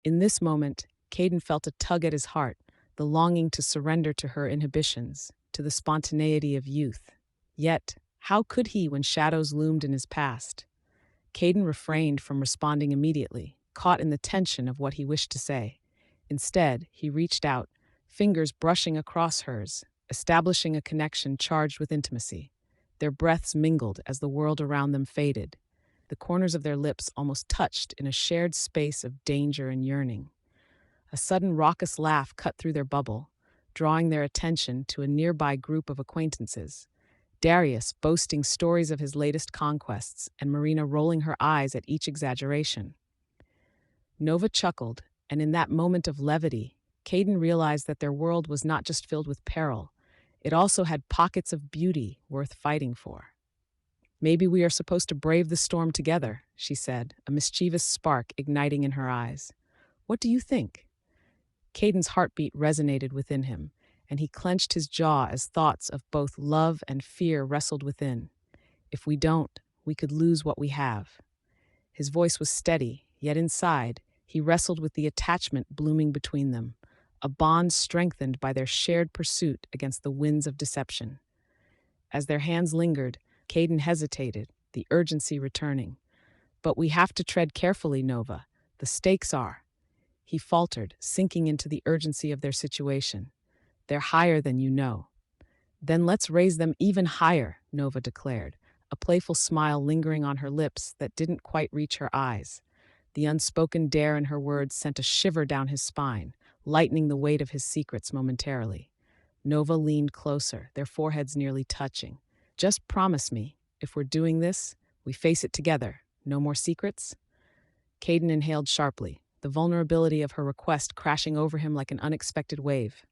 In this moment, Caden felt a tug at his heart, the longing to surrender to her inhibitions, to the spontaneity of youth. Yet, how could he when shadows loomed in his past? Caden refrained from responding immediately, caught in the tension of what he wished to say. Instead, he reached out, fingers brushing across hers, establishing a connection charged with intimacy. Their breaths mingled as the world around them faded. The corners of their lips almost touched in a shared space of danger and yearning. A sudden raucous laugh cut through their bubble, drawing their attention to a nearby group of acquaintances. Darius boasting stories of his latest conquests, and Marina rolling her eyes at each exaggeration. Nova chuckled, and in that moment of levity, Caden realized that their world was not just filled with peril, it also had pockets of beauty worth fighting for. "Maybe we are supposed to brave the storm together," she said, a mischievous spark igniting in her eyes. "What do you think?" Caden's heartbeat resonated within him, and he clenched his jaw as thoughts of both love and fear wrestled within. If we don't, we could lose what we have. His voice was steady, yet inside, he wrestled with the attachment blooming between them, a bond strengthened by their shared pursuit against the winds of deception. As their hands lingered, Caden hesitated, the urgency returning. "But we have to tread carefully, Nova. The stakes are—" He faltered, sinking into the urgency of their situation. "They're higher than you know." "Then let's raise them even higher," Nova declared, a playful smile lingering on her lips that didn't quite reach her eyes. The unspoken dare in her words sent a shiver down his spine, lightening the weight of his secrets momentarily. Nova leaned closer, their foreheads nearly touching. "Just promise me, if we're doing this, we face it together. No more secrets?" Caden inhaled sharply, the vulnerability of her request crashing over him like an unexpected wave.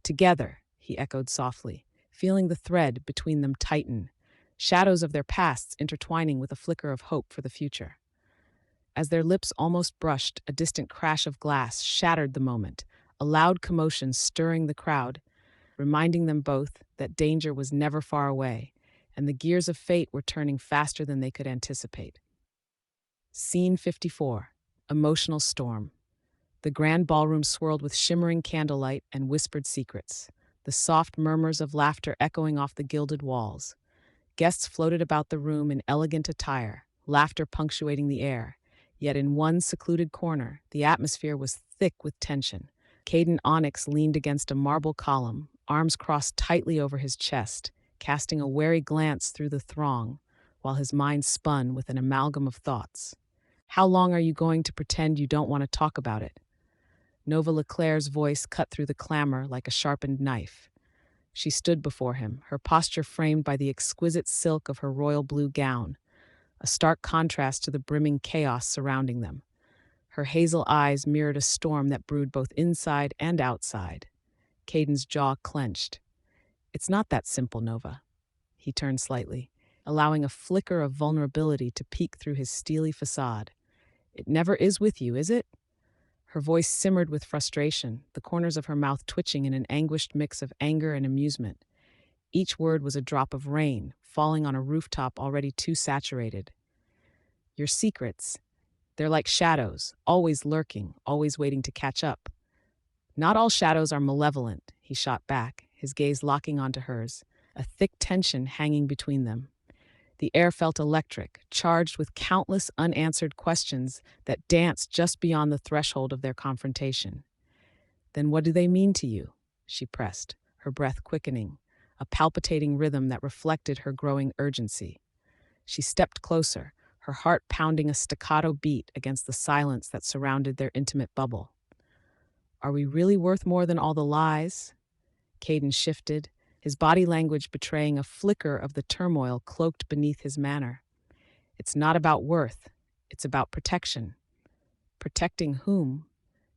"Together," he echoed softly, feeling the thread between them tighten, shadows of their pasts intertwining with a flicker of hope for the future. As their lips almost brushed, a distant crash of glass shattered the moment, a loud commotion stirring the crowd, reminding them both that danger was never far away, and the gears of fate were turning faster than they could anticipate. Scene 54. Emotional storm. The grand ballroom swirled with shimmering candlelight and whispered secrets, the soft murmurs of laughter echoing off the gilded walls. Guests floated about the room in elegant attire, laughter punctuating the air. Yet in one secluded corner, the atmosphere was thick with tension. Caden Onyx leaned against a marble column, arms crossed tightly over his chest, casting a wary glance through the throng, while his mind spun with an amalgam of thoughts. "How long are you going to pretend you don't want to talk about it?" Nova Leclerc's voice cut through the clamor like a sharpened knife. She stood before him, her posture framed by the exquisite silk of her royal blue gown, a stark contrast to the brimming chaos surrounding them. Her hazel eyes mirrored a storm that brewed both inside and outside. Caden's jaw clenched. "It's not that simple, Nova." He turned slightly, allowing a flicker of vulnerability to peek through his steely facade. "It never is with you, is it?" Her voice simmered with frustration, the corners of her mouth twitching in an anguished mix of anger and amusement. Each word was a drop of rain, falling on a rooftop already too saturated. "Your secrets, they're like shadows, always lurking, always waiting to catch up." "Not all shadows are malevolent," he shot back, his gaze locking onto hers, a thick tension hanging between them. The air felt electric, charged with countless unanswered questions that danced just beyond the threshold of their confrontation. "Then what do they mean to you?" she pressed, her breath quickening, a palpitating rhythm that reflected her growing urgency. She stepped closer, her heart pounding a staccato beat against the silence that surrounded their intimate bubble. "Are we really worth more than all the lies?" Caden shifted, his body language betraying a flicker of the turmoil cloaked beneath his manner. "It's not about worth, it's about protection." "Protecting whom?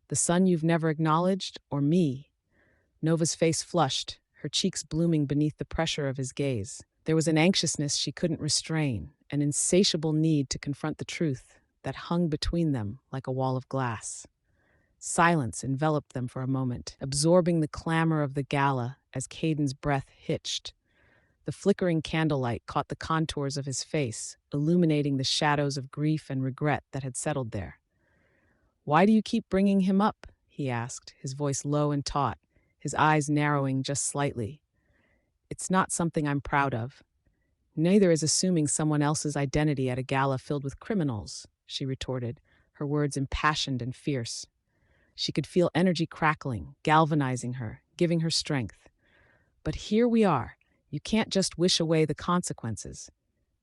The son you've never acknowledged, or me?" Nova's face flushed, her cheeks blooming beneath the pressure of his gaze. There was an anxiousness she couldn't restrain, an insatiable need to confront the truth that hung between them like a wall of glass. Silence enveloped them for a moment, absorbing the clamor of the gala as Caden's breath hitched. The flickering candlelight caught the contours of his face, illuminating the shadows of grief and regret that had settled there. Why do you keep bringing him up? He asked, his voice low and taut, his eyes narrowing just slightly. It's not something I'm proud of. Neither is assuming someone else's identity at a gala filled with criminals, she retorted, her words impassioned and fierce. She could feel energy crackling, galvanizing her, giving her strength. But here we are. You can't just wish away the consequences.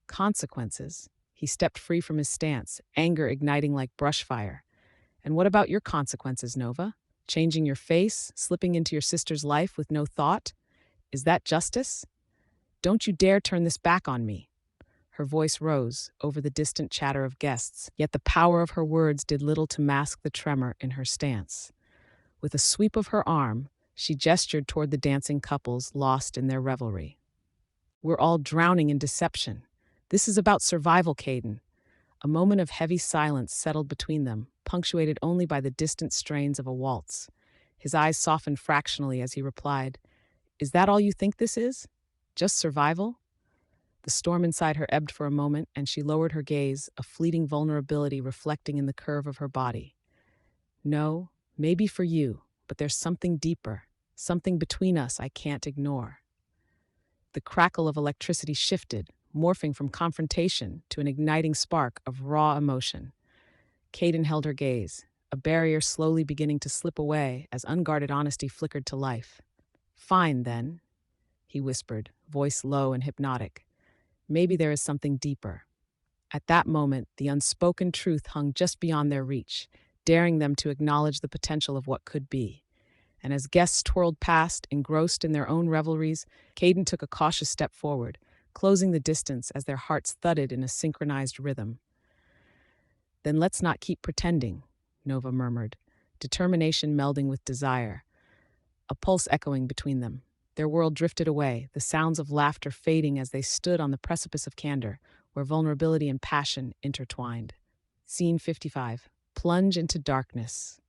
Consequences? He stepped free from his stance, anger igniting like brushfire. And what about your consequences, Nova? Changing your face, slipping into your sister's life with no thought? Is that justice? Don't you dare turn this back on me. Her voice rose over the distant chatter of guests, yet the power of her words did little to mask the tremor in her stance. With a sweep of her arm, she gestured toward the dancing couples lost in their revelry. We're all drowning in deception. This is about survival, Caden. A moment of heavy silence settled between them, punctuated only by the distant strains of a waltz. His eyes softened fractionally as he replied, "Is that all you think this is? Just survival?" The storm inside her ebbed for a moment, and she lowered her gaze, a fleeting vulnerability reflecting in the curve of her body. "No, maybe for you, but there's something deeper, something between us I can't ignore." The crackle of electricity shifted, morphing from confrontation to an igniting spark of raw emotion. Caden held her gaze, a barrier slowly beginning to slip away as unguarded honesty flickered to life. "Fine, then," he whispered, voice low and hypnotic. "Maybe there is something deeper." At that moment, the unspoken truth hung just beyond their reach, daring them to acknowledge the potential of what could be. And as guests twirled past, engrossed in their own revelries, Caden took a cautious step forward, closing the distance as their hearts thudded in a synchronized rhythm. "Then let's not keep pretending," Nova murmured, determination melding with desire, a pulse echoing between them. Their world drifted away, the sounds of laughter fading as they stood on the precipice of candor, where vulnerability and passion intertwined. Scene 55. Plunge into darkness.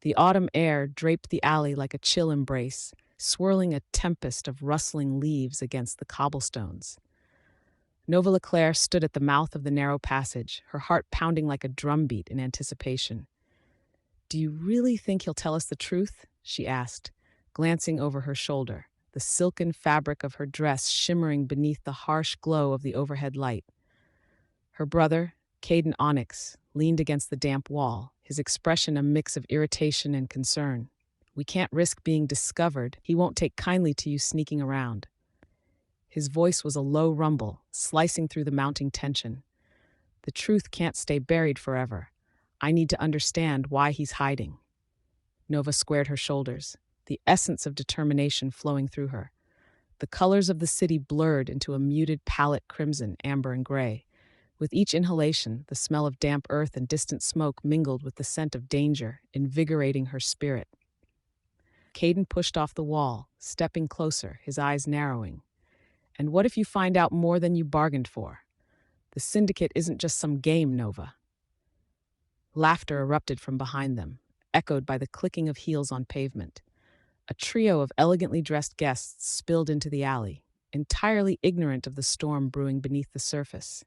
The autumn air draped the alley like a chill embrace, swirling a tempest of rustling leaves against the cobblestones. Nova LeClaire stood at the mouth of the narrow passage, her heart pounding like a drumbeat in anticipation. "Do you really think he'll tell us the truth?" she asked, glancing over her shoulder, the silken fabric of her dress shimmering beneath the harsh glow of the overhead light. Her brother, Caden Onyx, leaned against the damp wall, his expression a mix of irritation and concern. "We can't risk being discovered. He won't take kindly to you sneaking around." His voice was a low rumble, slicing through the mounting tension. "The truth can't stay buried forever. I need to understand why he's hiding." Nova squared her shoulders, the essence of determination flowing through her. The colors of the city blurred into a muted palette crimson, amber, and gray. With each inhalation, the smell of damp earth and distant smoke mingled with the scent of danger, invigorating her spirit. Caden pushed off the wall, stepping closer, his eyes narrowing. "And what if you find out more than you bargained for? The syndicate isn't just some game, Nova." Laughter erupted from behind them, echoed by the clicking of heels on pavement. A trio of elegantly dressed guests spilled into the alley, entirely ignorant of the storm brewing beneath the surface.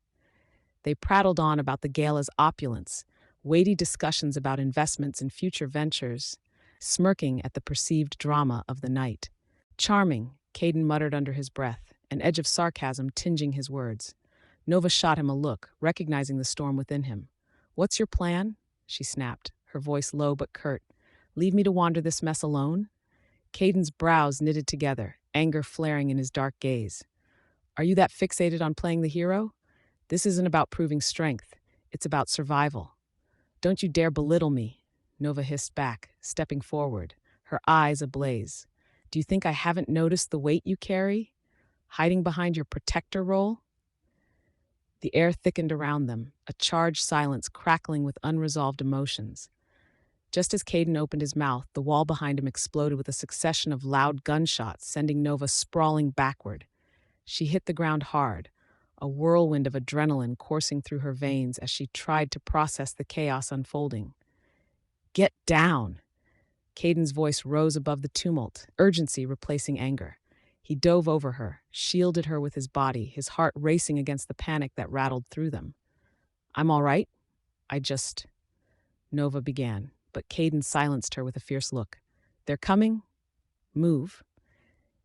They prattled on about the gala's opulence, weighty discussions about investments and future ventures, smirking at the perceived drama of the night. "Charming," Caden muttered under his breath, an edge of sarcasm tinging his words. Nova shot him a look, recognizing the storm within him. "What's your plan?" she snapped, her voice low but curt. "Leave me to wander this mess alone?" Caden's brows knitted together, anger flaring in his dark gaze. "Are you that fixated on playing the hero? This isn't about proving strength. It's about survival." "Don't you dare belittle me," Nova hissed back, stepping forward, her eyes ablaze. "Do you think I haven't noticed the weight you carry? Hiding behind your protector role?" The air thickened around them, a charged silence crackling with unresolved emotions. Just as Caden opened his mouth, the wall behind him exploded with a succession of loud gunshots, sending Nova sprawling backward. She hit the ground hard, a whirlwind of adrenaline coursing through her veins as she tried to process the chaos unfolding. "Get down!" Caden's voice rose above the tumult, urgency replacing anger. He dove over her, shielded her with his body, his heart racing against the panic that rattled through them. "I'm all right. I just..." Nova began, but Caden silenced her with a fierce look. They're coming? Move.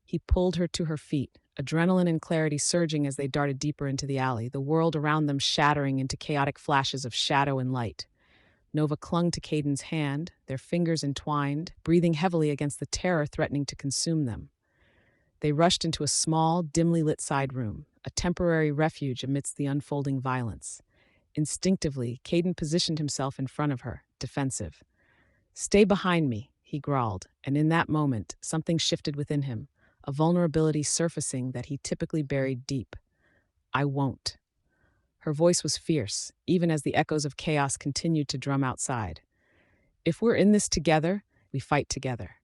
He pulled her to her feet, adrenaline and clarity surging as they darted deeper into the alley, the world around them shattering into chaotic flashes of shadow and light. Nova clung to Caden's hand, their fingers entwined, breathing heavily against the terror threatening to consume them. They rushed into a small, dimly lit side room, a temporary refuge amidst the unfolding violence. Instinctively, Caden positioned himself in front of her, defensive. "Stay behind me," he growled, and in that moment, something shifted within him, a vulnerability surfacing that he typically buried deep. "I won't." Her voice was fierce, even as the echoes of chaos continued to drum outside. "If we're in this together, we fight together."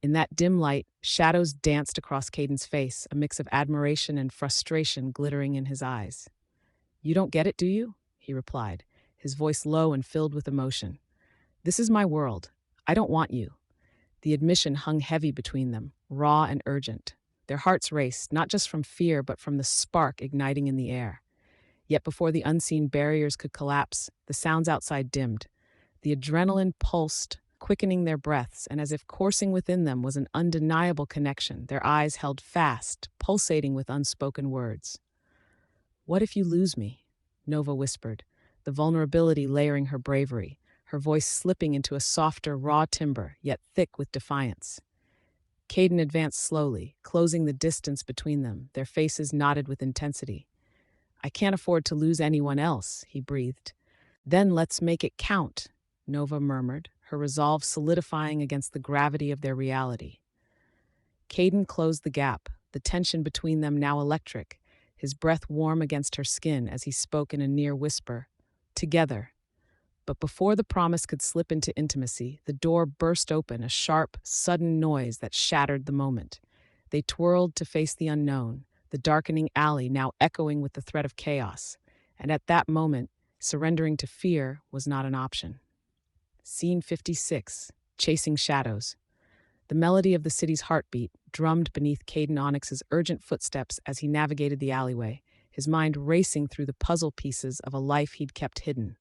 In that dim light, shadows danced across Caden's face, a mix of admiration and frustration glittering in his eyes. "You don't get it, do you?" he replied, his voice low and filled with emotion. "This is my world. I don't want you." The admission hung heavy between them, raw and urgent. Their hearts raced, not just from fear, but from the spark igniting in the air. Yet before the unseen barriers could collapse, the sounds outside dimmed. The adrenaline pulsed, quickening their breaths, and as if coursing within them was an undeniable connection, their eyes held fast, pulsating with unspoken words. "What if you lose me?" Nova whispered, the vulnerability layering her bravery, her voice slipping into a softer, raw timbre, yet thick with defiance. Caden advanced slowly, closing the distance between them, their faces knotted with intensity. "I can't afford to lose anyone else," he breathed. "Then let's make it count," Nova murmured, her resolve solidifying against the gravity of their reality. Caden closed the gap, the tension between them now electric, his breath warm against her skin as he spoke in a near whisper. "Together." But before the promise could slip into intimacy, the door burst open, a sharp, sudden noise that shattered the moment. They twirled to face the unknown, the darkening alley now echoing with the threat of chaos. And at that moment, surrendering to fear was not an option. Scene 56, Chasing Shadows. The melody of the city's heartbeat drummed beneath Caden Onyx's urgent footsteps as he navigated the alleyway, his mind racing through the puzzle pieces of a life he'd kept hidden.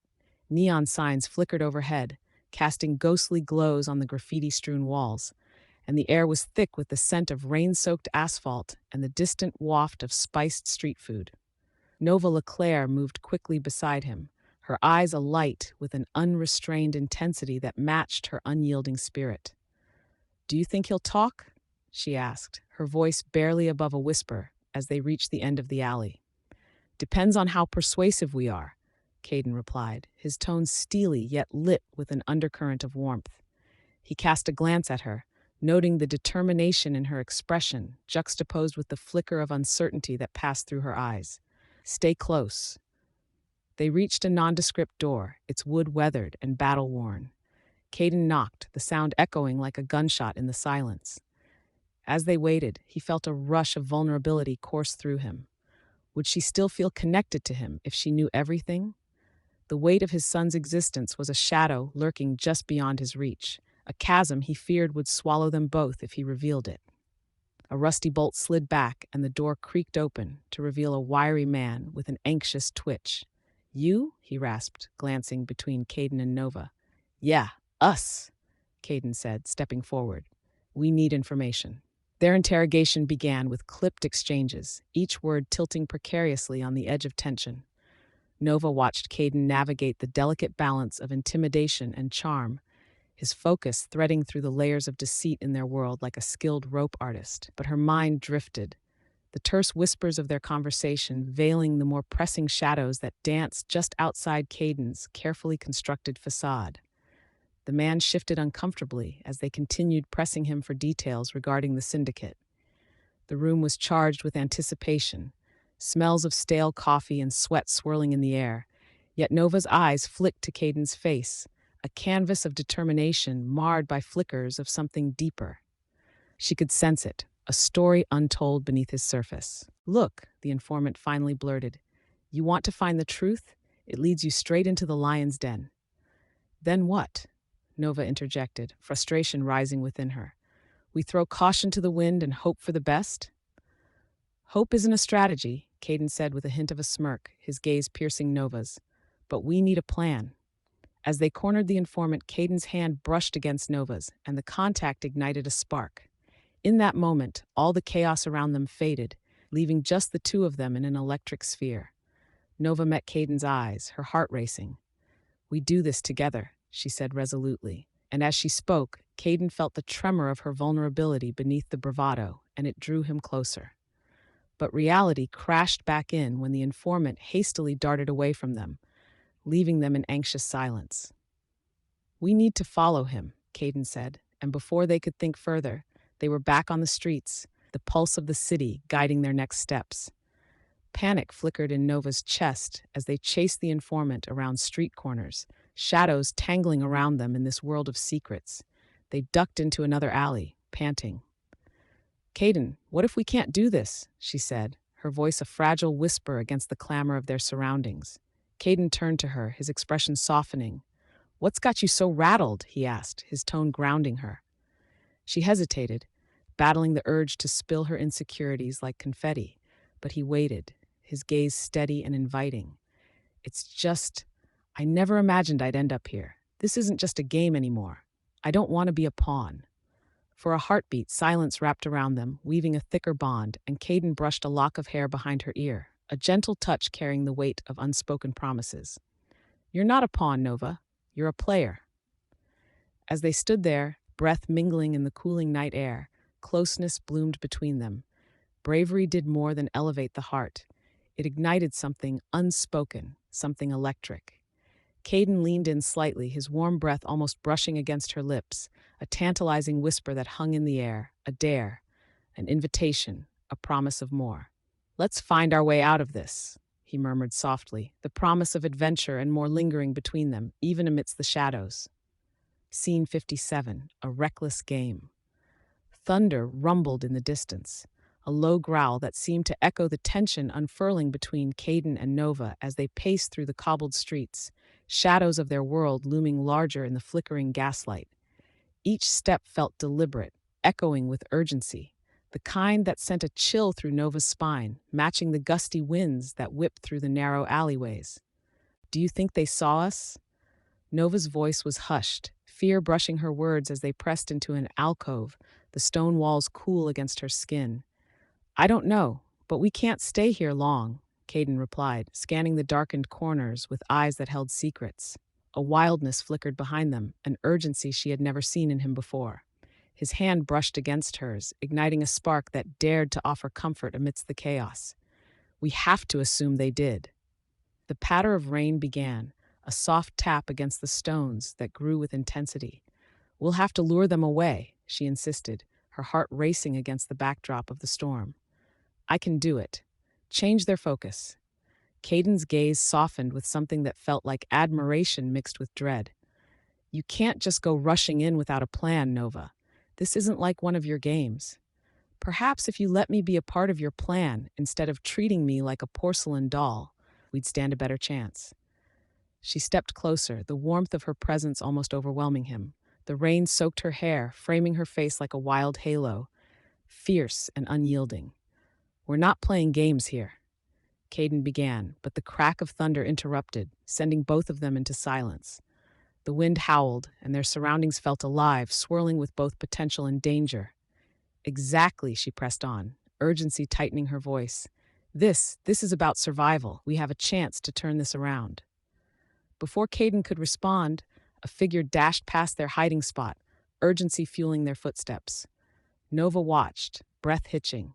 Neon signs flickered overhead, casting ghostly glows on the graffiti-strewn walls, and the air was thick with the scent of rain-soaked asphalt and the distant waft of spiced street food. Nova LeClaire moved quickly beside him, her eyes alight with an unrestrained intensity that matched her unyielding spirit. "Do you think he'll talk?" she asked, her voice barely above a whisper as they reached the end of the alley. "Depends on how persuasive we are," Caden replied, his tone steely yet lit with an undercurrent of warmth. He cast a glance at her, noting the determination in her expression, juxtaposed with the flicker of uncertainty that passed through her eyes. "Stay close." They reached a nondescript door, its wood weathered and battle-worn. Caden knocked, the sound echoing like a gunshot in the silence. As they waited, he felt a rush of vulnerability course through him. Would she still feel connected to him if she knew everything? The weight of his son's existence was a shadow lurking just beyond his reach, a chasm he feared would swallow them both if he revealed it. A rusty bolt slid back and the door creaked open to reveal a wiry man with an anxious twitch. "You?" he rasped, glancing between Caden and Nova. "Yeah, us," Caden said, stepping forward. "We need information." Their interrogation began with clipped exchanges, each word tilting precariously on the edge of tension. Nova watched Caden navigate the delicate balance of intimidation and charm, his focus threading through the layers of deceit in their world like a skilled rope artist. But her mind drifted, the terse whispers of their conversation veiling the more pressing shadows that danced just outside Caden's carefully constructed facade. The man shifted uncomfortably as they continued pressing him for details regarding the syndicate. The room was charged with anticipation, smells of stale coffee and sweat swirling in the air, yet Nova's eyes flicked to Caden's face, a canvas of determination marred by flickers of something deeper. She could sense it, a story untold beneath his surface. "Look," the informant finally blurted, "you want to find the truth? It leads you straight into the lion's den." "Then what?" Nova interjected, frustration rising within her. "We throw caution to the wind and hope for the best?" "Hope isn't a strategy," Caden said with a hint of a smirk, his gaze piercing Nova's. "But we need a plan." As they cornered the informant, Caden's hand brushed against Nova's, and the contact ignited a spark. In that moment, all the chaos around them faded, leaving just the two of them in an electric sphere. Nova met Caden's eyes, her heart racing. "We do this together," she said resolutely. And as she spoke, Caden felt the tremor of her vulnerability beneath the bravado, and it drew him closer. But reality crashed back in when the informant hastily darted away from them, leaving them in anxious silence. "We need to follow him," Caden said, and before they could think further, they were back on the streets, the pulse of the city guiding their next steps. Panic flickered in Nova's chest as they chased the informant around street corners, shadows tangling around them in this world of secrets. They ducked into another alley, panting. "Caden, what if we can't do this?" she said, her voice a fragile whisper against the clamor of their surroundings. Caden turned to her, his expression softening. "What's got you so rattled?" he asked, his tone grounding her. She hesitated, battling the urge to spill her insecurities like confetti, but he waited, his gaze steady and inviting. I never imagined I'd end up here. This isn't just a game anymore. I don't want to be a pawn." For a heartbeat, silence wrapped around them, weaving a thicker bond, and Caden brushed a lock of hair behind her ear, a gentle touch carrying the weight of unspoken promises. "You're not a pawn, Nova. You're a player." As they stood there, breath mingling in the cooling night air, closeness bloomed between them. Bravery did more than elevate the heart. It ignited something unspoken, something electric. Caden leaned in slightly, his warm breath almost brushing against her lips, a tantalizing whisper that hung in the air, a dare, an invitation, a promise of more. "Let's find our way out of this," he murmured softly, the promise of adventure and more lingering between them, even amidst the shadows. Scene 57, a reckless game. Thunder rumbled in the distance, a low growl that seemed to echo the tension unfurling between Caden and Nova as they paced through the cobbled streets, shadows of their world looming larger in the flickering gaslight. Each step felt deliberate, echoing with urgency, the kind that sent a chill through Nova's spine, matching the gusty winds that whipped through the narrow alleyways. "Do you think they saw us?" Nova's voice was hushed, fear brushing her words as they pressed into an alcove, the stone walls cool against her skin. "I don't know, but we can't stay here long," Caden replied, scanning the darkened corners with eyes that held secrets. A wildness flickered behind them, an urgency she had never seen in him before. His hand brushed against hers, igniting a spark that dared to offer comfort amidst the chaos. "We have to assume they did." The patter of rain began, a soft tap against the stones that grew with intensity. "We'll have to lure them away," she insisted, her heart racing against the backdrop of the storm. "I can do it. Change their focus." Caden's gaze softened with something that felt like admiration mixed with dread. "You can't just go rushing in without a plan, Nova. This isn't like one of your games. Perhaps if you let me be a part of your plan instead of treating me like a porcelain doll, we'd stand a better chance." She stepped closer, the warmth of her presence almost overwhelming him. The rain soaked her hair, framing her face like a wild halo, fierce and unyielding. "We're not playing games here," Caden began, but the crack of thunder interrupted, sending both of them into silence. The wind howled, and their surroundings felt alive, swirling with both potential and danger. "Exactly," she pressed on, urgency tightening her voice. This is about survival. We have a chance to turn this around." Before Caden could respond, a figure dashed past their hiding spot, urgency fueling their footsteps. Nova watched, breath hitching.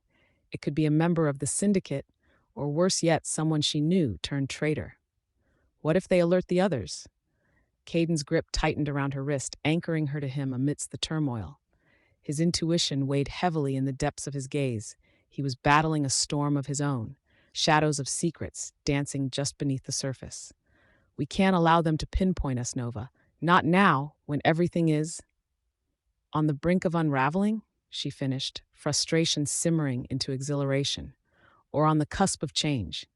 It could be a member of the syndicate, or worse yet, someone she knew turned traitor. What if they alert the others? Caden's grip tightened around her wrist, anchoring her to him amidst the turmoil. His intuition weighed heavily in the depths of his gaze. He was battling a storm of his own, shadows of secrets dancing just beneath the surface. "We can't allow them to pinpoint us, Nova. Not now, when everything is on the brink of unraveling," she finished, frustration simmering into exhilaration. "Or on the cusp of change."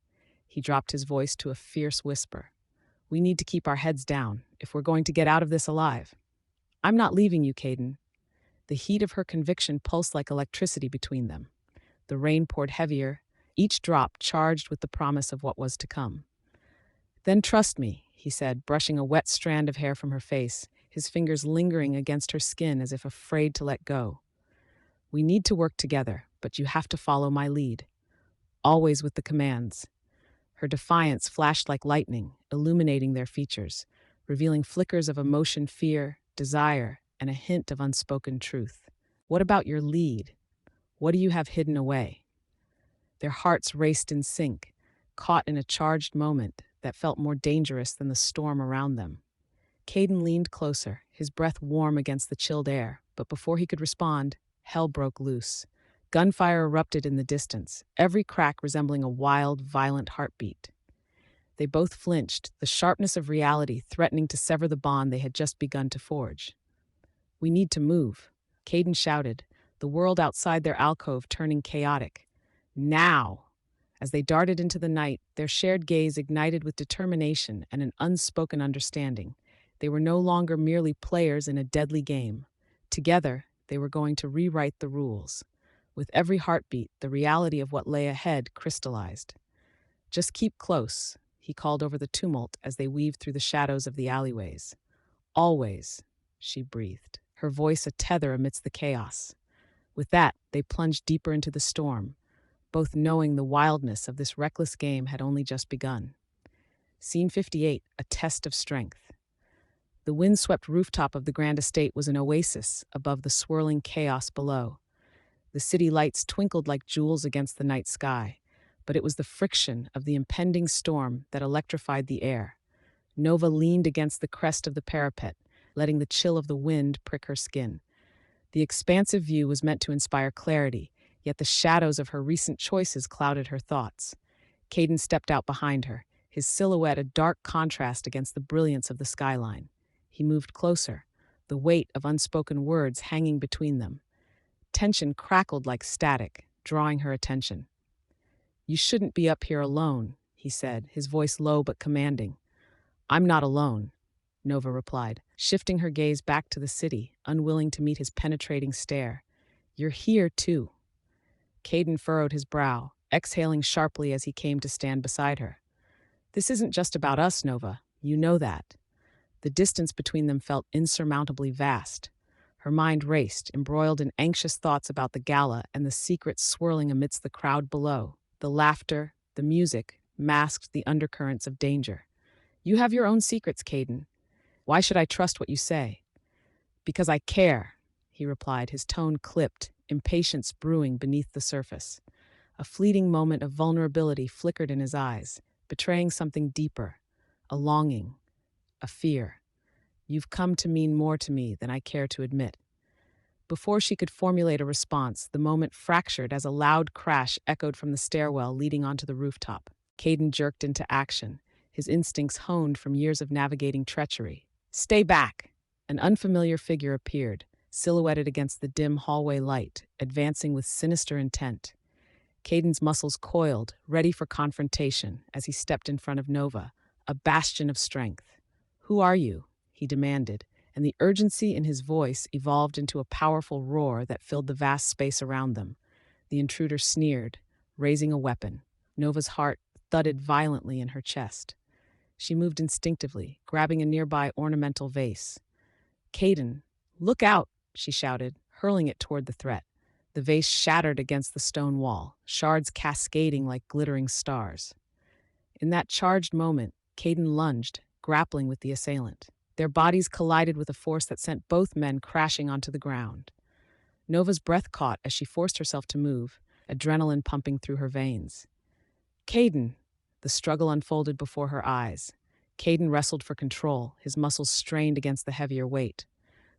He dropped his voice to a fierce whisper. "We need to keep our heads down if we're going to get out of this alive. I'm not leaving you, Caden." The heat of her conviction pulsed like electricity between them. The rain poured heavier, each drop charged with the promise of what was to come. "Then trust me," he said, brushing a wet strand of hair from her face, his fingers lingering against her skin as if afraid to let go. We need to work together, but you have to follow my lead. Always with the commands. Her defiance flashed like lightning, illuminating their features, revealing flickers of emotion, fear, desire, and a hint of unspoken truth. What about your lead? What do you have hidden away? Their hearts raced in sync, caught in a charged moment that felt more dangerous than the storm around them. Caden leaned closer, his breath warm against the chilled air, but before he could respond, hell broke loose. Gunfire erupted in the distance, every crack resembling a wild, violent heartbeat. They both flinched, the sharpness of reality threatening to sever the bond they had just begun to forge. "We need to move," Caden shouted, the world outside their alcove turning chaotic. "Now!" As they darted into the night, their shared gaze ignited with determination and an unspoken understanding. They were no longer merely players in a deadly game. Together, they were going to rewrite the rules. With every heartbeat, the reality of what lay ahead crystallized. "Just keep close," he called over the tumult as they weaved through the shadows of the alleyways. "Always," she breathed, her voice a tether amidst the chaos. With that, they plunged deeper into the storm, both knowing the wildness of this reckless game had only just begun. Scene 58, a test of strength. The windswept rooftop of the grand estate was an oasis above the swirling chaos below. The city lights twinkled like jewels against the night sky, but it was the friction of the impending storm that electrified the air. Nova leaned against the crest of the parapet, letting the chill of the wind prick her skin. The expansive view was meant to inspire clarity, yet the shadows of her recent choices clouded her thoughts. Caden stepped out behind her, his silhouette a dark contrast against the brilliance of the skyline. He moved closer, the weight of unspoken words hanging between them. Tension crackled like static, drawing her attention. "You shouldn't be up here alone," he said, his voice low but commanding. "I'm not alone," Nova replied, shifting her gaze back to the city, unwilling to meet his penetrating stare. "You're here, too." Caden furrowed his brow, exhaling sharply as he came to stand beside her. "This isn't just about us, Nova. You know that." The distance between them felt insurmountably vast. Her mind raced, embroiled in anxious thoughts about the gala and the secrets swirling amidst the crowd below. The laughter, the music, masked the undercurrents of danger. "You have your own secrets, Caden. Why should I trust what you say?" "Because I care," he replied, his tone clipped, impatience brewing beneath the surface. A fleeting moment of vulnerability flickered in his eyes, betraying something deeper, a longing, a fear. "You've come to mean more to me than I care to admit." Before she could formulate a response, the moment fractured as a loud crash echoed from the stairwell leading onto the rooftop. Caden jerked into action, his instincts honed from years of navigating treachery. "Stay back!" An unfamiliar figure appeared, silhouetted against the dim hallway light, advancing with sinister intent. Caden's muscles coiled, ready for confrontation, as he stepped in front of Nova, a bastion of strength. "Who are you?" he demanded, and the urgency in his voice evolved into a powerful roar that filled the vast space around them. The intruder sneered, raising a weapon. Nova's heart thudded violently in her chest. She moved instinctively, grabbing a nearby ornamental vase. "Caden, look out!" she shouted, hurling it toward the threat. The vase shattered against the stone wall, shards cascading like glittering stars. In that charged moment, Caden lunged, grappling with the assailant. Their bodies collided with a force that sent both men crashing onto the ground. Nova's breath caught as she forced herself to move, adrenaline pumping through her veins. "Caden!" The struggle unfolded before her eyes. Caden wrestled for control, his muscles strained against the heavier weight.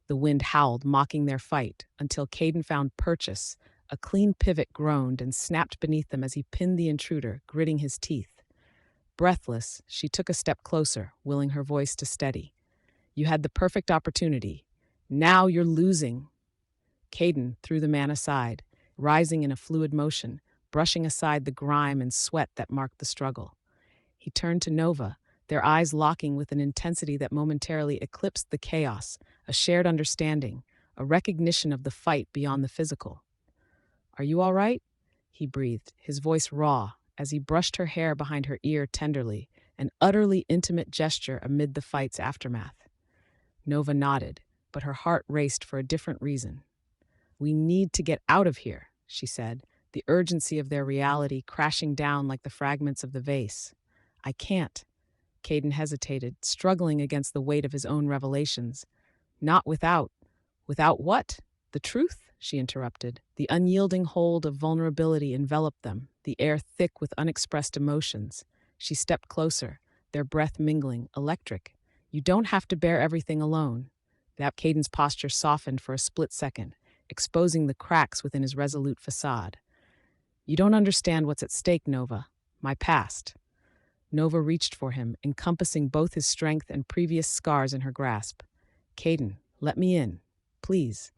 The wind howled, mocking their fight, until Caden found purchase. A clean pivot groaned and snapped beneath them as he pinned the intruder, gritting his teeth. Breathless, she took a step closer, willing her voice to steady. "You had the perfect opportunity. Now you're losing." Caden threw the man aside, rising in a fluid motion, brushing aside the grime and sweat that marked the struggle. He turned to Nova, their eyes locking with an intensity that momentarily eclipsed the chaos, a shared understanding, a recognition of the fight beyond the physical. "Are you all right?" he breathed, his voice raw, as he brushed her hair behind her ear tenderly, an utterly intimate gesture amid the fight's aftermath. Nova nodded, but her heart raced for a different reason. "We need to get out of here," she said, the urgency of their reality crashing down like the fragments of the vase. "I can't." Caden hesitated, struggling against the weight of his own revelations. "Not without." "Without what? The truth?" she interrupted. The unyielding hold of vulnerability enveloped them, the air thick with unexpressed emotions. She stepped closer, their breath mingling, electric. "You don't have to bear everything alone." That Caden's posture softened for a split second, exposing the cracks within his resolute facade. "You don't understand what's at stake, Nova. My past." Nova reached for him, encompassing both his strength and previous scars in her grasp. "Caden, let me in. Please."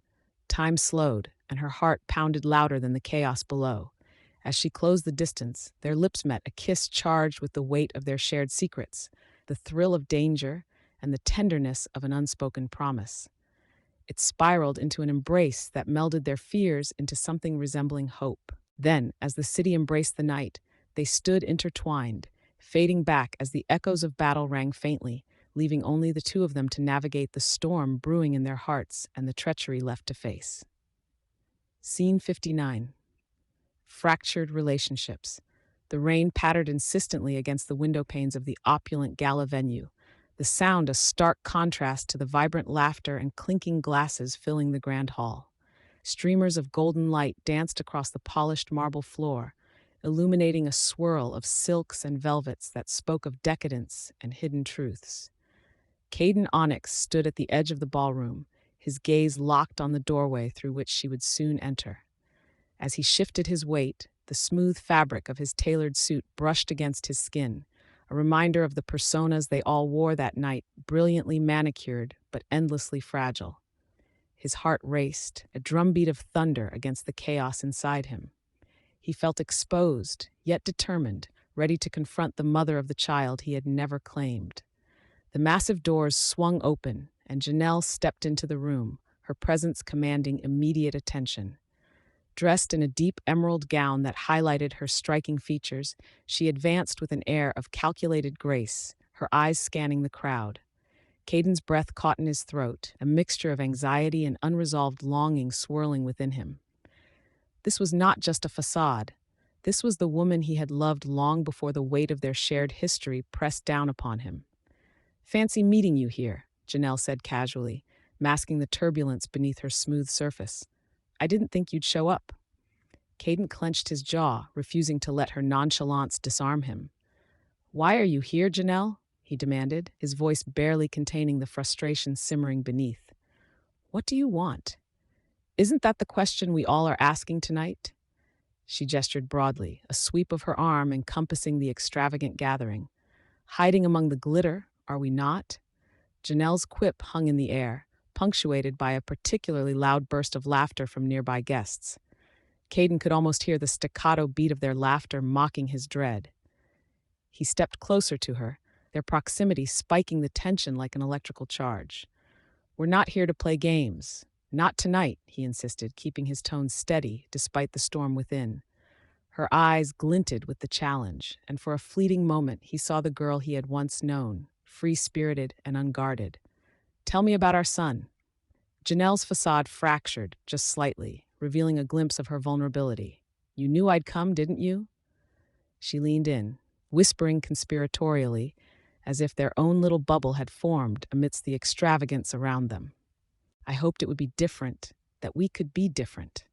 Time slowed, and her heart pounded louder than the chaos below. As she closed the distance, their lips met, a kiss charged with the weight of their shared secrets, the thrill of danger, and the tenderness of an unspoken promise. It spiraled into an embrace that melded their fears into something resembling hope. Then, as the city embraced the night, they stood intertwined, fading back as the echoes of battle rang faintly, leaving only the two of them to navigate the storm brewing in their hearts and the treachery left to face. Scene 59. Fractured relationships. The rain pattered insistently against the window panes of the opulent gala venue, the sound a stark contrast to the vibrant laughter and clinking glasses filling the grand hall. Streamers of golden light danced across the polished marble floor, illuminating a swirl of silks and velvets that spoke of decadence and hidden truths. Caden Onyx stood at the edge of the ballroom, his gaze locked on the doorway through which she would soon enter. As he shifted his weight, the smooth fabric of his tailored suit brushed against his skin, a reminder of the personas they all wore that night, brilliantly manicured but endlessly fragile. His heart raced, a drumbeat of thunder against the chaos inside him. He felt exposed, yet determined, ready to confront the mother of the child he had never claimed. The massive doors swung open, and Janelle stepped into the room, her presence commanding immediate attention. Dressed in a deep emerald gown that highlighted her striking features, she advanced with an air of calculated grace, her eyes scanning the crowd. Caden's breath caught in his throat, a mixture of anxiety and unresolved longing swirling within him. This was not just a facade. This was the woman he had loved long before the weight of their shared history pressed down upon him. "Fancy meeting you here," Janelle said casually, masking the turbulence beneath her smooth surface. "I didn't think you'd show up." Caden clenched his jaw, refusing to let her nonchalance disarm him. "Why are you here, Janelle?" he demanded, his voice barely containing the frustration simmering beneath. "What do you want? Isn't that the question we all are asking tonight?" She gestured broadly, a sweep of her arm encompassing the extravagant gathering. "Hiding among the glitter, are we not?" Janelle's quip hung in the air, punctuated by a particularly loud burst of laughter from nearby guests. Caden could almost hear the staccato beat of their laughter mocking his dread. He stepped closer to her, their proximity spiking the tension like an electrical charge. "We're not here to play games. Not tonight," he insisted, keeping his tone steady despite the storm within. Her eyes glinted with the challenge, and for a fleeting moment he saw the girl he had once known, free-spirited and unguarded. "Tell me about our son." Janelle's facade fractured just slightly, revealing a glimpse of her vulnerability. "You knew I'd come, didn't you?" She leaned in, whispering conspiratorially, as if their own little bubble had formed amidst the extravagance around them. "I hoped it would be different, that we could be different."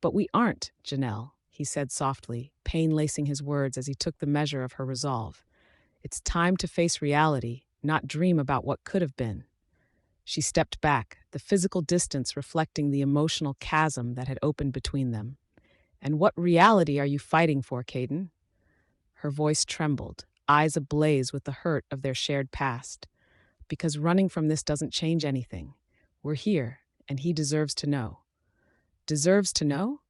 "But we aren't, Janelle," he said softly, pain lacing his words as he took the measure of her resolve. "It's time to face reality, not dream about what could have been." She stepped back, the physical distance reflecting the emotional chasm that had opened between them. "And what reality are you fighting for, Caden?" Her voice trembled, eyes ablaze with the hurt of their shared past. "Because running from this doesn't change anything. We're here, and he deserves to know." "Deserves to know?"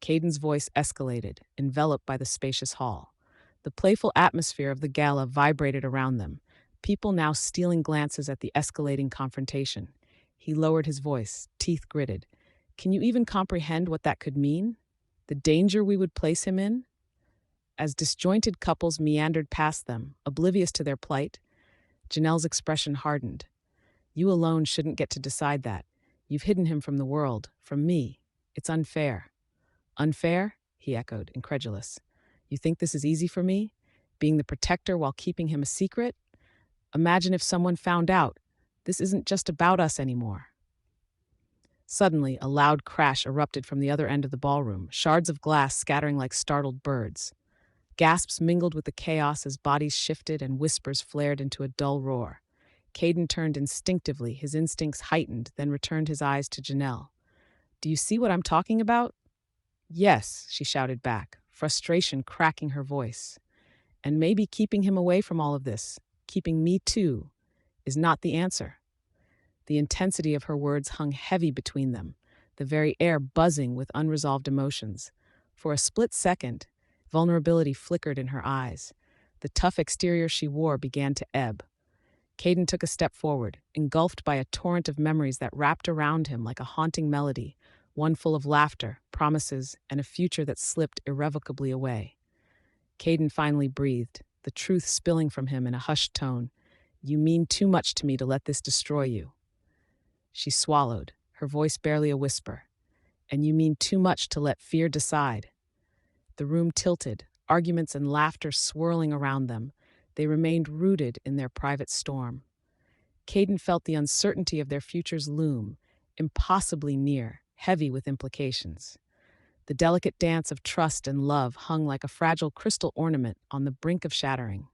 Caden's voice escalated, enveloped by the spacious hall. The playful atmosphere of the gala vibrated around them, people now stealing glances at the escalating confrontation. He lowered his voice, teeth gritted. "Can you even comprehend what that could mean? The danger we would place him in?" As disjointed couples meandered past them, oblivious to their plight, Janelle's expression hardened. You alone shouldn't get to decide that. You've hidden him from the world, from me. It's unfair. Unfair? He echoed, incredulous. You think this is easy for me? Being the protector while keeping him a secret? Imagine if someone found out. This isn't just about us anymore. Suddenly, a loud crash erupted from the other end of the ballroom, shards of glass scattering like startled birds. Gasps mingled with the chaos as bodies shifted and whispers flared into a dull roar. Caden turned instinctively, his instincts heightened, then returned his eyes to Janelle. Do you see what I'm talking about? Yes, she shouted back, frustration cracking her voice. And maybe keeping him away from all of this, keeping me too, is not the answer. The intensity of her words hung heavy between them, the very air buzzing with unresolved emotions. For a split second, vulnerability flickered in her eyes. The tough exterior she wore began to ebb. Caden took a step forward, engulfed by a torrent of memories that wrapped around him like a haunting melody, one full of laughter, promises, and a future that slipped irrevocably away. Caden finally breathed, the truth spilling from him in a hushed tone. You mean too much to me to let this destroy you. She swallowed, her voice barely a whisper. And you mean too much to let fear decide. The room tilted, arguments and laughter swirling around them. They remained rooted in their private storm. Caden felt the uncertainty of their futures loom, impossibly near, heavy with implications. The delicate dance of trust and love hung like a fragile crystal ornament on the brink of shattering.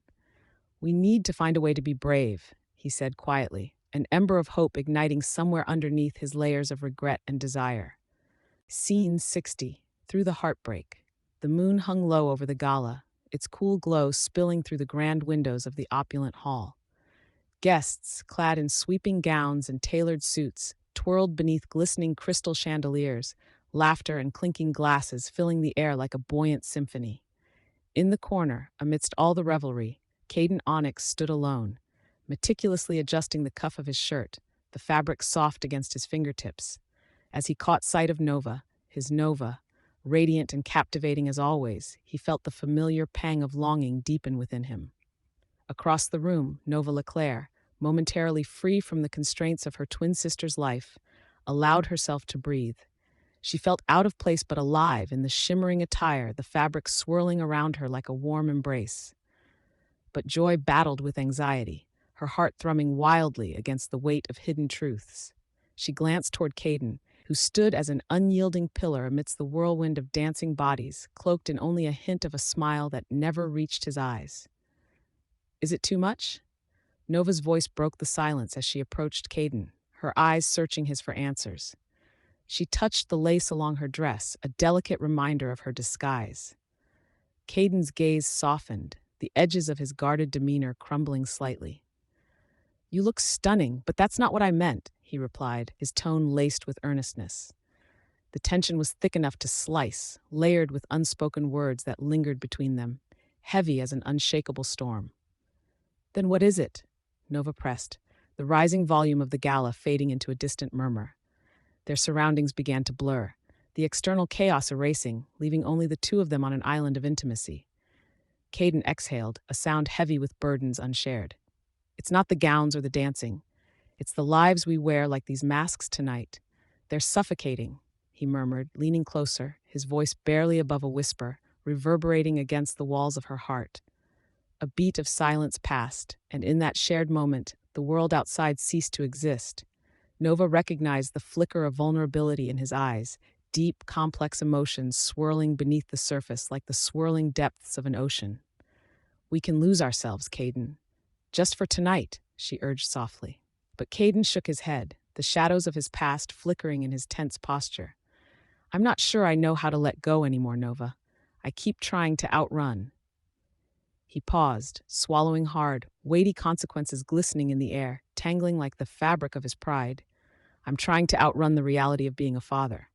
We need to find a way to be brave, he said quietly, an ember of hope igniting somewhere underneath his layers of regret and desire. Scene 60, through the heartbreak. The moon hung low over the gala, its cool glow spilling through the grand windows of the opulent hall. Guests, clad in sweeping gowns and tailored suits, twirled beneath glistening crystal chandeliers, laughter and clinking glasses filling the air like a buoyant symphony. In the corner, amidst all the revelry, Caden Onyx stood alone, meticulously adjusting the cuff of his shirt, the fabric soft against his fingertips. As he caught sight of Nova, his Nova, radiant and captivating as always, he felt the familiar pang of longing deepen within him. Across the room, Nova LeClaire, momentarily free from the constraints of her twin sister's life, allowed herself to breathe. She felt out of place but alive in the shimmering attire, the fabric swirling around her like a warm embrace. But joy battled with anxiety, her heart thrumming wildly against the weight of hidden truths. She glanced toward Caden, who stood as an unyielding pillar amidst the whirlwind of dancing bodies, cloaked in only a hint of a smile that never reached his eyes. Is it too much? Nova's voice broke the silence as she approached Caden, her eyes searching his for answers. She touched the lace along her dress, a delicate reminder of her disguise. Caden's gaze softened, the edges of his guarded demeanor crumbling slightly. You look stunning, but that's not what I meant, he replied, his tone laced with earnestness. The tension was thick enough to slice, layered with unspoken words that lingered between them, heavy as an unshakable storm. Then what is it? Nova pressed, the rising volume of the gala fading into a distant murmur. Their surroundings began to blur, the external chaos erasing, leaving only the two of them on an island of intimacy. Caden exhaled, a sound heavy with burdens unshared. It's not the gowns or the dancing. It's the lives we wear like these masks tonight. They're suffocating, he murmured, leaning closer, his voice barely above a whisper, reverberating against the walls of her heart. A beat of silence passed, and in that shared moment, the world outside ceased to exist. Nova recognized the flicker of vulnerability in his eyes, deep, complex emotions swirling beneath the surface like the swirling depths of an ocean. We can lose ourselves, Caden. Just for tonight, she urged softly. But Caden shook his head, the shadows of his past flickering in his tense posture. I'm not sure I know how to let go anymore, Nova. I keep trying to outrun. He paused, swallowing hard, weighty consequences glistening in the air, tangling like the fabric of his pride. I'm trying to outrun the reality of being a father.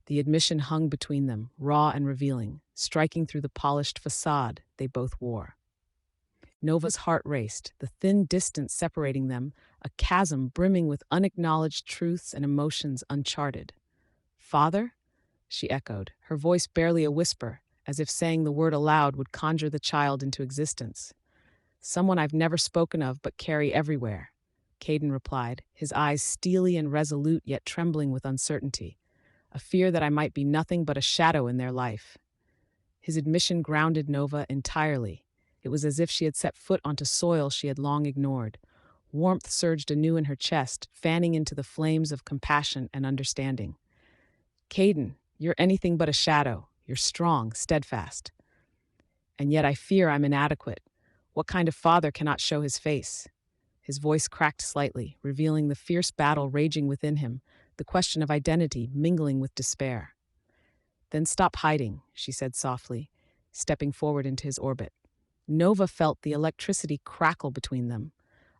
The admission hung between them, raw and revealing, striking through the polished facade they both wore. Nova's heart raced, the thin distance separating them, a chasm brimming with unacknowledged truths and emotions uncharted. Father? She echoed, her voice barely a whisper, as if saying the word aloud would conjure the child into existence. Someone I've never spoken of but carry everywhere, Caden replied, his eyes steely and resolute yet trembling with uncertainty, a fear that I might be nothing but a shadow in their life. His admission grounded Nova entirely. It was as if she had set foot onto soil she had long ignored. Warmth surged anew in her chest, fanning into the flames of compassion and understanding. Caden, you're anything but a shadow. You're strong, steadfast. And yet I fear I'm inadequate. What kind of father cannot show his face? His voice cracked slightly, revealing the fierce battle raging within him, the question of identity mingling with despair. Then stop hiding, she said softly, stepping forward into his orbit. Nova felt the electricity crackle between them,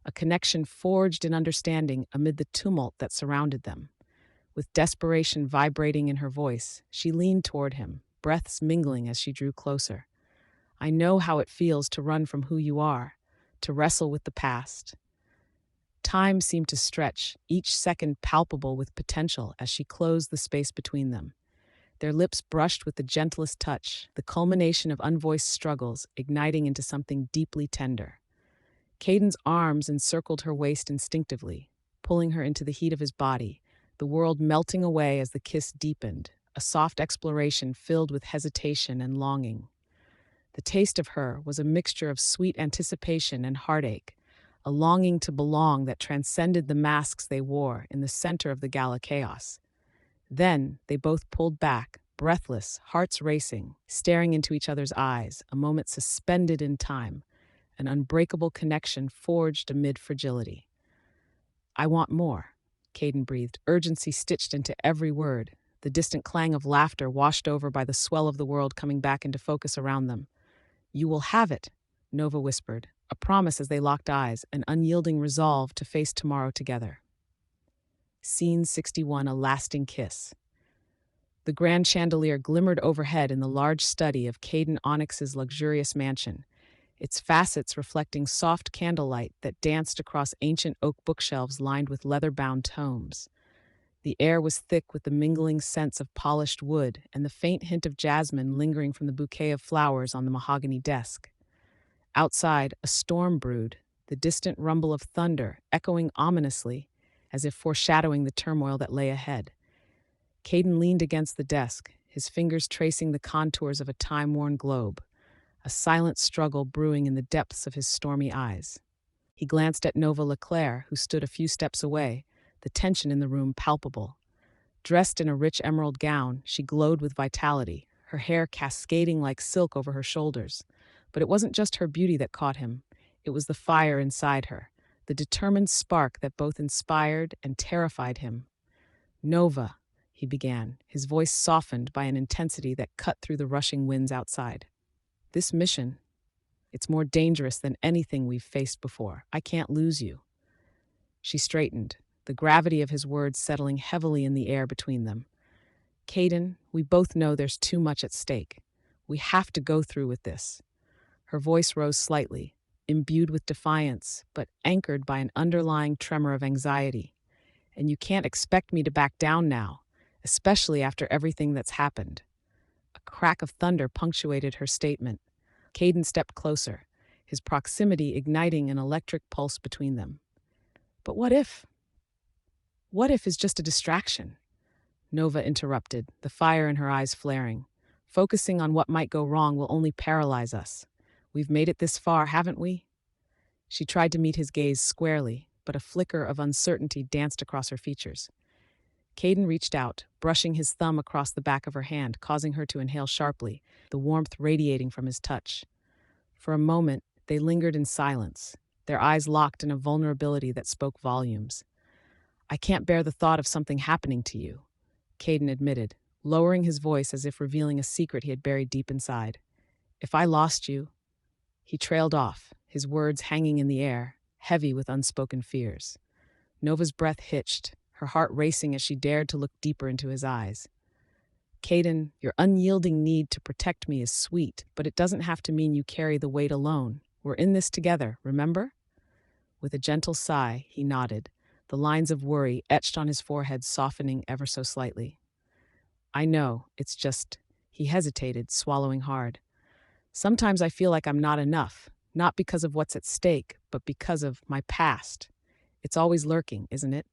a connection forged in understanding amid the tumult that surrounded them. With desperation vibrating in her voice, she leaned toward him, breaths mingling as she drew closer. I know how it feels to run from who you are, to wrestle with the past. Time seemed to stretch, each second palpable with potential as she closed the space between them. Their lips brushed with the gentlest touch, the culmination of unvoiced struggles igniting into something deeply tender. Caden's arms encircled her waist instinctively, pulling her into the heat of his body, the world melting away as the kiss deepened, a soft exploration filled with hesitation and longing. The taste of her was a mixture of sweet anticipation and heartache, a longing to belong that transcended the masks they wore in the center of the gala chaos. Then they both pulled back, breathless, hearts racing, staring into each other's eyes, a moment suspended in time, an unbreakable connection forged amid fragility. I want more, Caden breathed, urgency stitched into every word, the distant clang of laughter washed over by the swell of the world coming back into focus around them. You will have it, Nova whispered, a promise as they locked eyes, an unyielding resolve to face tomorrow together. Scene 61, a lasting kiss. The grand chandelier glimmered overhead in the large study of Caden Onyx's luxurious mansion, its facets reflecting soft candlelight that danced across ancient oak bookshelves lined with leather-bound tomes. The air was thick with the mingling scents of polished wood and the faint hint of jasmine lingering from the bouquet of flowers on the mahogany desk. Outside, a storm brewed, the distant rumble of thunder echoing ominously, as if foreshadowing the turmoil that lay ahead. Caden leaned against the desk, his fingers tracing the contours of a time-worn globe, a silent struggle brewing in the depths of his stormy eyes. He glanced at Nova Leclerc, who stood a few steps away, the tension in the room palpable. Dressed in a rich emerald gown, she glowed with vitality, her hair cascading like silk over her shoulders. But it wasn't just her beauty that caught him. It was the fire inside her, the determined spark that both inspired and terrified him. Nova, he began, his voice softened by an intensity that cut through the rushing winds outside. This mission, it's more dangerous than anything we've faced before. I can't lose you. She straightened, the gravity of his words settling heavily in the air between them. Caden, we both know there's too much at stake. We have to go through with this. Her voice rose slightly, imbued with defiance, but anchored by an underlying tremor of anxiety. And you can't expect me to back down now, especially after everything that's happened. A crack of thunder punctuated her statement. Caden stepped closer, his proximity igniting an electric pulse between them. But what if? What if is just a distraction? Nova interrupted, the fire in her eyes flaring. Focusing on what might go wrong will only paralyze us. We've made it this far, haven't we? She tried to meet his gaze squarely, but a flicker of uncertainty danced across her features. Caden reached out, brushing his thumb across the back of her hand, causing her to inhale sharply, the warmth radiating from his touch. For a moment, they lingered in silence, their eyes locked in a vulnerability that spoke volumes. I can't bear the thought of something happening to you, Caden admitted, lowering his voice as if revealing a secret he had buried deep inside. If I lost you... He trailed off, his words hanging in the air, heavy with unspoken fears. Nova's breath hitched, her heart racing as she dared to look deeper into his eyes. Caden, your unyielding need to protect me is sweet, but it doesn't have to mean you carry the weight alone. We're in this together, remember? With a gentle sigh, he nodded, the lines of worry etched on his forehead softening ever so slightly. I know, it's just... He hesitated, swallowing hard. Sometimes I feel like I'm not enough, not because of what's at stake, but because of my past. It's always lurking, isn't it?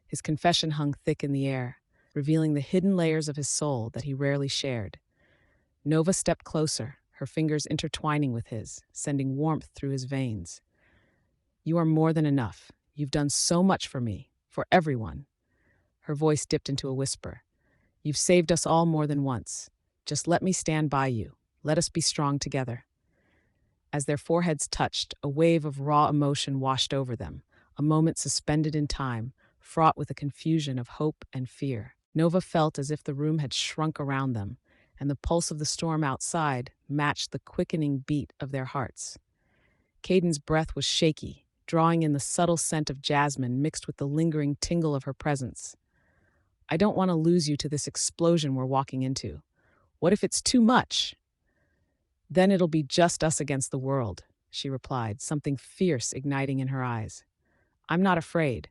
His confession hung thick in the air, revealing the hidden layers of his soul that he rarely shared. Nova stepped closer, her fingers intertwining with his, sending warmth through his veins. You are more than enough. You've done so much for me, for everyone. Her voice dipped into a whisper. You've saved us all more than once. Just let me stand by you. Let us be strong together. As their foreheads touched, a wave of raw emotion washed over them, a moment suspended in time, fraught with a confusion of hope and fear. Nova felt as if the room had shrunk around them, and the pulse of the storm outside matched the quickening beat of their hearts. Caden's breath was shaky, drawing in the subtle scent of jasmine mixed with the lingering tingle of her presence. I don't want to lose you to this explosion we're walking into. What if it's too much? Then it'll be just us against the world, she replied, something fierce igniting in her eyes. I'm not afraid.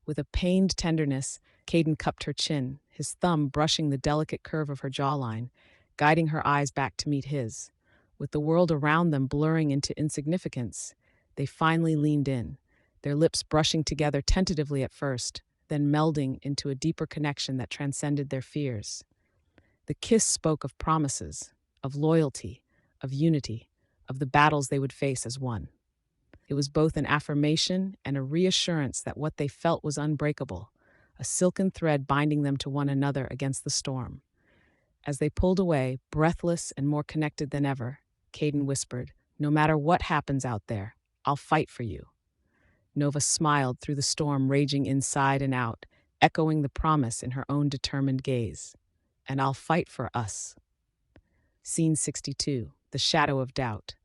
With a pained tenderness, Caden cupped her chin, his thumb brushing the delicate curve of her jawline, guiding her eyes back to meet his. With the world around them blurring into insignificance, they finally leaned in, their lips brushing together tentatively at first, then melding into a deeper connection that transcended their fears. The kiss spoke of promises, of loyalty, of unity, of the battles they would face as one. It was both an affirmation and a reassurance that what they felt was unbreakable, a silken thread binding them to one another against the storm. As they pulled away, breathless and more connected than ever, Caden whispered, "No matter what happens out there, I'll fight for you." Nova smiled through the storm raging inside and out, echoing the promise in her own determined gaze. "And I'll fight for us." Scene 62, The Shadow of Doubt.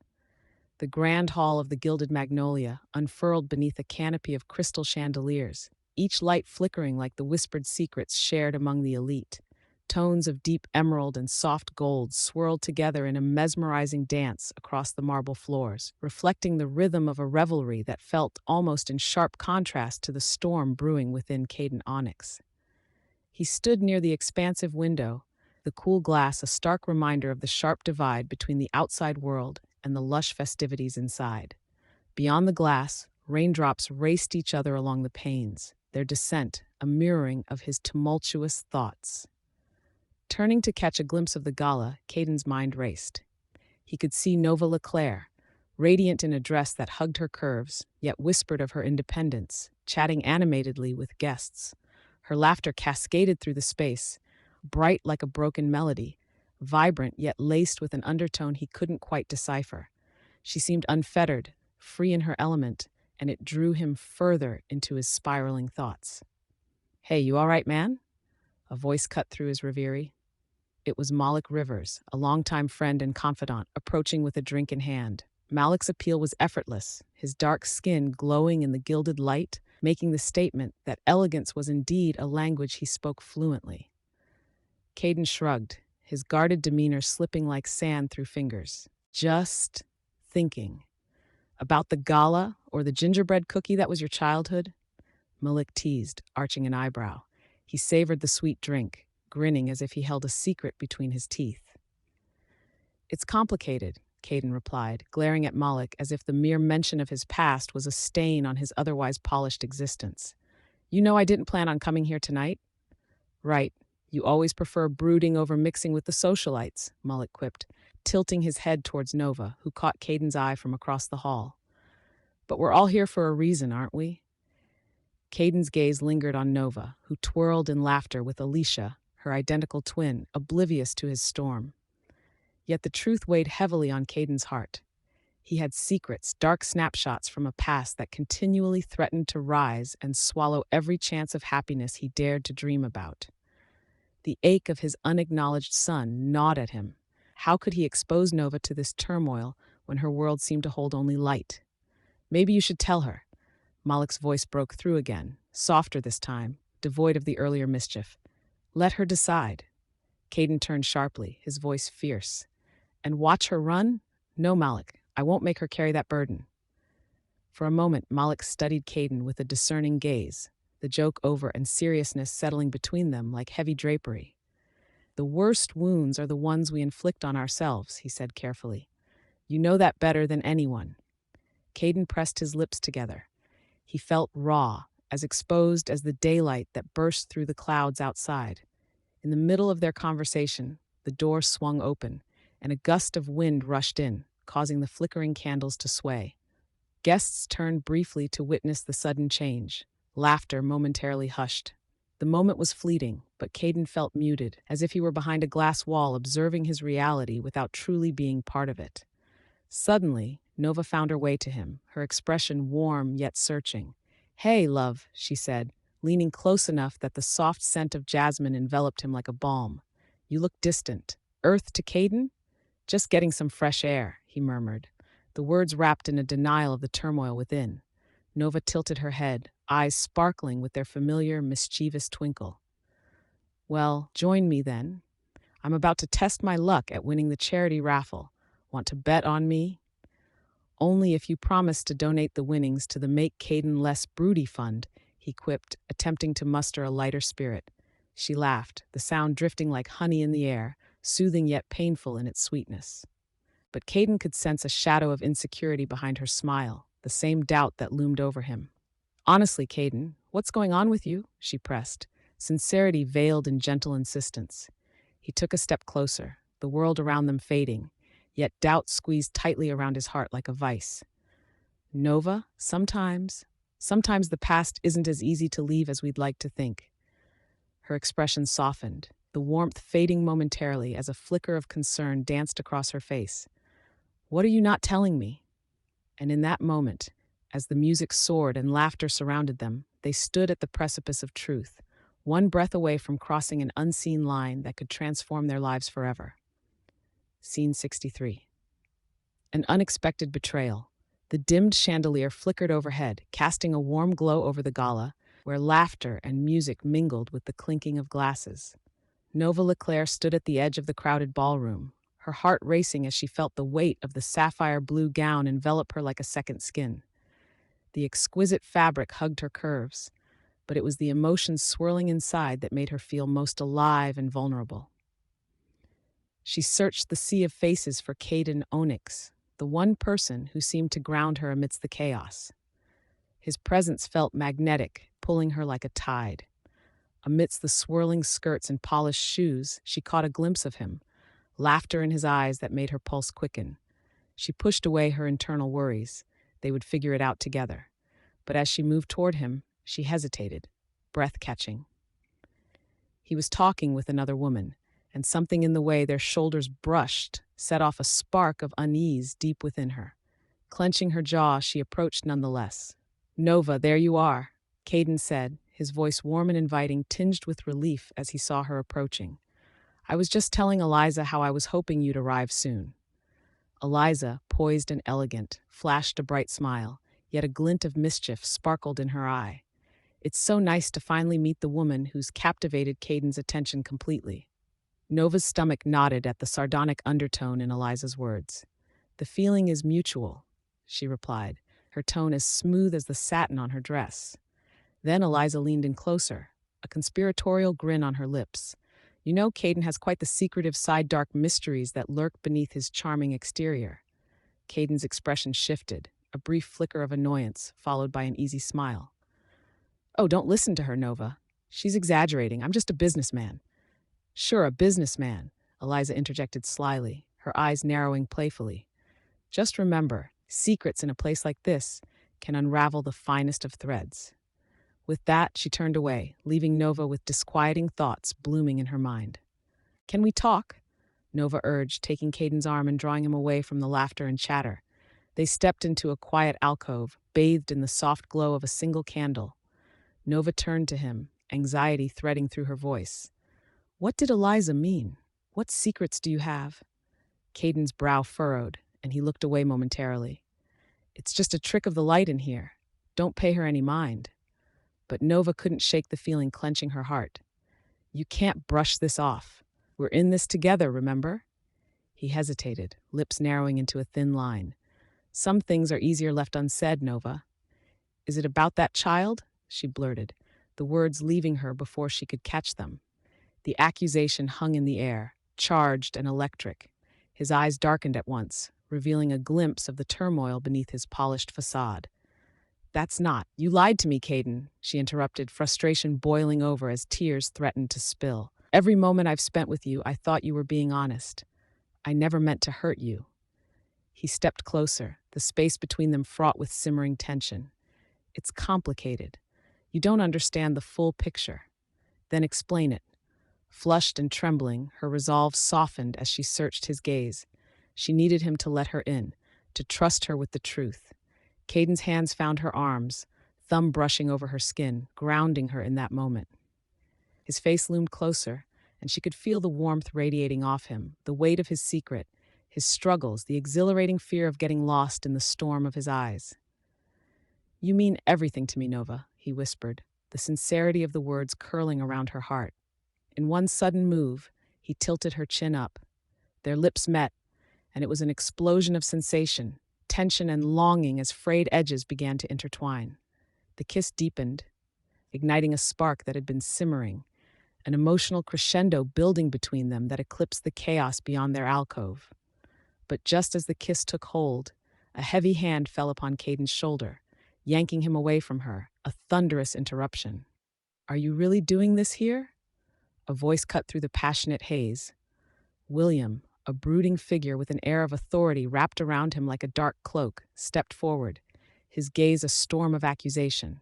The grand hall of the Gilded Magnolia unfurled beneath a canopy of crystal chandeliers, each light flickering like the whispered secrets shared among the elite. Tones of deep emerald and soft gold swirled together in a mesmerizing dance across the marble floors, reflecting the rhythm of a revelry that felt almost in sharp contrast to the storm brewing within Caden Onyx. He stood near the expansive window, the cool glass a stark reminder of the sharp divide between the outside world and the lush festivities inside. Beyond the glass, raindrops raced each other along the panes, their descent a mirroring of his tumultuous thoughts. Turning to catch a glimpse of the gala, Caden's mind raced. He could see Nova LeClaire, radiant in a dress that hugged her curves, yet whispered of her independence, chatting animatedly with guests. Her laughter cascaded through the space, bright like a broken melody, vibrant yet laced with an undertone he couldn't quite decipher. She seemed unfettered, free in her element, and it drew him further into his spiraling thoughts. "Hey, you all right, man?" A voice cut through his reverie. It was Malik Rivers, a longtime friend and confidant, approaching with a drink in hand. Malik's appeal was effortless, his dark skin glowing in the gilded light, making the statement that elegance was indeed a language he spoke fluently. Caden shrugged, his guarded demeanor slipping like sand through fingers. "Just thinking. About the gala or the gingerbread cookie that was your childhood?" Malik teased, arching an eyebrow. He savored the sweet drink, grinning as if he held a secret between his teeth. "It's complicated," Caden replied, glaring at Malik as if the mere mention of his past was a stain on his otherwise polished existence. "You know I didn't plan on coming here tonight?" "Right. You always prefer brooding over mixing with the socialites," Malik quipped, tilting his head towards Nova, who caught Caden's eye from across the hall. "But we're all here for a reason, aren't we?" Caden's gaze lingered on Nova, who twirled in laughter with Alicia, her identical twin, oblivious to his storm. Yet the truth weighed heavily on Caden's heart. He had secrets, dark snapshots from a past that continually threatened to rise and swallow every chance of happiness he dared to dream about. The ache of his unacknowledged son gnawed at him. How could he expose Nova to this turmoil when her world seemed to hold only light? "Maybe you should tell her." Malik's voice broke through again, softer this time, devoid of the earlier mischief. "Let her decide." Caden turned sharply, his voice fierce. "And watch her run? No, Malik, I won't make her carry that burden." For a moment, Malik studied Caden with a discerning gaze, the joke over and seriousness settling between them like heavy drapery. The worst wounds are the ones we inflict on ourselves, he said carefully. You know that better than anyone. Caden pressed his lips together. He felt raw, as exposed as the daylight that burst through the clouds outside. In the middle of their conversation, the door swung open, and a gust of wind rushed in, causing the flickering candles to sway. Guests turned briefly to witness the sudden change. Laughter momentarily hushed. The moment was fleeting, but Caden felt muted, as if he were behind a glass wall observing his reality without truly being part of it. Suddenly, Nova found her way to him, her expression warm yet searching. "Hey, love," she said, leaning close enough that the soft scent of jasmine enveloped him like a balm. "You look distant. Earth to Caden?" "Just getting some fresh air," he murmured, the words wrapped in a denial of the turmoil within. Nova tilted her head, eyes sparkling with their familiar, mischievous twinkle. "Well, join me then. I'm about to test my luck at winning the charity raffle. Want to bet on me?" "Only if you promise to donate the winnings to the Make Caden Less Broody Fund," he quipped, attempting to muster a lighter spirit. She laughed, the sound drifting like honey in the air, soothing yet painful in its sweetness. But Caden could sense a shadow of insecurity behind her smile, the same doubt that loomed over him. "Honestly, Caden, what's going on with you?" she pressed, sincerity veiled in gentle insistence. He took a step closer, the world around them fading, yet doubt squeezed tightly around his heart like a vice. "Nova, sometimes the past isn't as easy to leave as we'd like to think." Her expression softened, the warmth fading momentarily as a flicker of concern danced across her face. "What are you not telling me?" And in that moment, as the music soared and laughter surrounded them, they stood at the precipice of truth, one breath away from crossing an unseen line that could transform their lives forever. Scene 63. An unexpected betrayal. The dimmed chandelier flickered overhead, casting a warm glow over the gala, where laughter and music mingled with the clinking of glasses. Nova Leclaire stood at the edge of the crowded ballroom, her heart racing as she felt the weight of the sapphire blue gown envelop her like a second skin. The exquisite fabric hugged her curves, but it was the emotions swirling inside that made her feel most alive and vulnerable. She searched the sea of faces for Caden Onyx, the one person who seemed to ground her amidst the chaos. His presence felt magnetic, pulling her like a tide. Amidst the swirling skirts and polished shoes, she caught a glimpse of him, laughter in his eyes that made her pulse quicken. She pushed away her internal worries. They would figure it out together. But as she moved toward him, she hesitated, breath catching. He was talking with another woman, and something in the way their shoulders brushed set off a spark of unease deep within her. Clenching her jaw, she approached nonetheless. "Nova, there you are," Caden said, his voice warm and inviting, tinged with relief as he saw her approaching. "I was just telling Eliza how I was hoping you'd arrive soon." Eliza, poised and elegant, flashed a bright smile, yet a glint of mischief sparkled in her eye. "It's so nice to finally meet the woman who's captivated Caden's attention completely." Nova's stomach nodded at the sardonic undertone in Eliza's words. "The feeling is mutual," she replied, her tone as smooth as the satin on her dress. Then Eliza leaned in closer, a conspiratorial grin on her lips. "You know, Caden has quite the secretive side-dark mysteries that lurk beneath his charming exterior." Caden's expression shifted, a brief flicker of annoyance, followed by an easy smile. "Oh, don't listen to her, Nova. She's exaggerating. I'm just a businessman." "Sure, a businessman," Eliza interjected slyly, her eyes narrowing playfully. "Just remember, secrets in a place like this can unravel the finest of threads." With that, she turned away, leaving Nova with disquieting thoughts blooming in her mind. "Can we talk?" Nova urged, taking Caden's arm and drawing him away from the laughter and chatter. They stepped into a quiet alcove, bathed in the soft glow of a single candle. Nova turned to him, anxiety threading through her voice. "What did Eliza mean? What secrets do you have?" Caden's brow furrowed, and he looked away momentarily. "It's just a trick of the light in here. Don't pay her any mind." But Nova couldn't shake the feeling clenching her heart. "You can't brush this off. We're in this together, remember?" He hesitated, lips narrowing into a thin line. "Some things are easier left unsaid, Nova." "Is it about that child?" she blurted, the words leaving her before she could catch them. The accusation hung in the air, charged and electric. His eyes darkened at once, revealing a glimpse of the turmoil beneath his polished facade. "That's not. You lied to me, Caden," she interrupted, frustration boiling over as tears threatened to spill. "Every moment I've spent with you, I thought you were being honest. I never meant to hurt you." He stepped closer, the space between them fraught with simmering tension. "It's complicated. You don't understand the full picture." "Then explain it." Flushed and trembling, her resolve softened as she searched his gaze. She needed him to let her in, to trust her with the truth. Caden's hands found her arms, thumb brushing over her skin, grounding her in that moment. His face loomed closer, and she could feel the warmth radiating off him, the weight of his secret, his struggles, the exhilarating fear of getting lost in the storm of his eyes. "You mean everything to me, Nova," he whispered, the sincerity of the words curling around her heart. In one sudden move, he tilted her chin up. Their lips met, and it was an explosion of sensation, tension and longing as frayed edges began to intertwine. The kiss deepened, igniting a spark that had been simmering, an emotional crescendo building between them that eclipsed the chaos beyond their alcove. But just as the kiss took hold, a heavy hand fell upon Caden's shoulder, yanking him away from her, a thunderous interruption. "Are you really doing this here?" A voice cut through the passionate haze. William, a brooding figure with an air of authority wrapped around him like a dark cloak, stepped forward, his gaze a storm of accusation.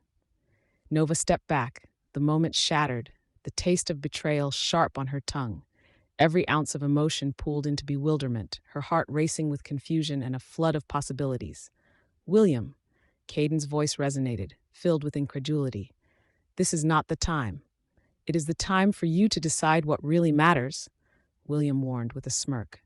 Nova stepped back, the moment shattered, the taste of betrayal sharp on her tongue. Every ounce of emotion pooled into bewilderment, her heart racing with confusion and a flood of possibilities. "William," Caden's voice resonated, filled with incredulity. "This is not the time. It is the time for you to decide what really matters," William warned with a smirk.